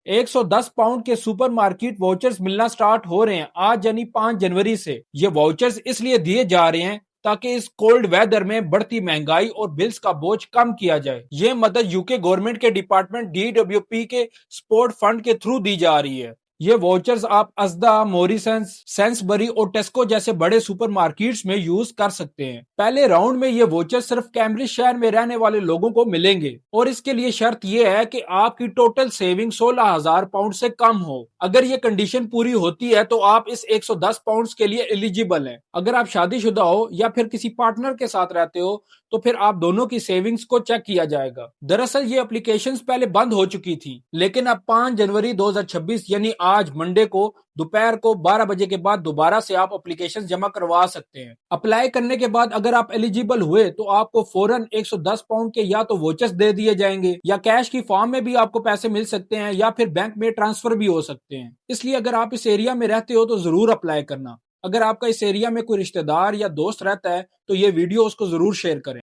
110 pound के super market vouchers मिलना start हो रहे हैं आज यानी 5 जनवरी से। ये वाउचर्स इसलिए दिए जा रहे हैं ताकि इस कोल्ड वेदर में बढ़ती महंगाई और बिल्स का बोझ कम किया जाए। ये मदद यूके गवर्नमेंट के डिपार्टमेंट DWP के सपोर्ट फंड के थ्रू दी जा रही है। ये वाउचर्स आप अस्दा, मोरिसंस, सेंसबरी और टेस्को जैसे बड़े सुपरमार्केट्स में यूज कर सकते हैं। पहले राउंड में ये वाउचर सिर्फ कैम्ब्रिज शहर में रहने वाले लोगों को मिलेंगे और इसके लिए शर्त यह है कि आपकी टोटल सेविंग 16,000 पाउंड से कम हो। अगर ये कंडीशन पूरी होती है तो आप इस 110 पाउंड के लिए एलिजिबल हैं। अगर आप शादीशुदा हो या फिर किसी पार्टनर के साथ रहते हो तो फिर आप दोनों की सेविंग्स को चेक किया जाएगा। दरअसल ये एप्लीकेशंस पहले बंद हो चुकी थी, लेकिन अब 5 जनवरी 2026 यानी आज मंडे को दोपहर को 12 बजे के बाद दोबारा से आप एप्लीकेशन जमा करवा सकते हैं। अप्लाई करने के बाद अगर आप एलिजिबल हुए तो आपको फौरन 110 पाउंड के या तो वोचर्स दे दिए जाएंगे या कैश की फॉर्म में भी आपको पैसे मिल सकते हैं या फिर बैंक में ट्रांसफर भी हो सकते हैं। इसलिए अगर आप इस एरिया में रहते हो तो जरूर अप्लाई करना। अगर आपका इस एरिया में कोई रिश्तेदार या दोस्त रहता है तो ये वीडियो उसको जरूर शेयर करें।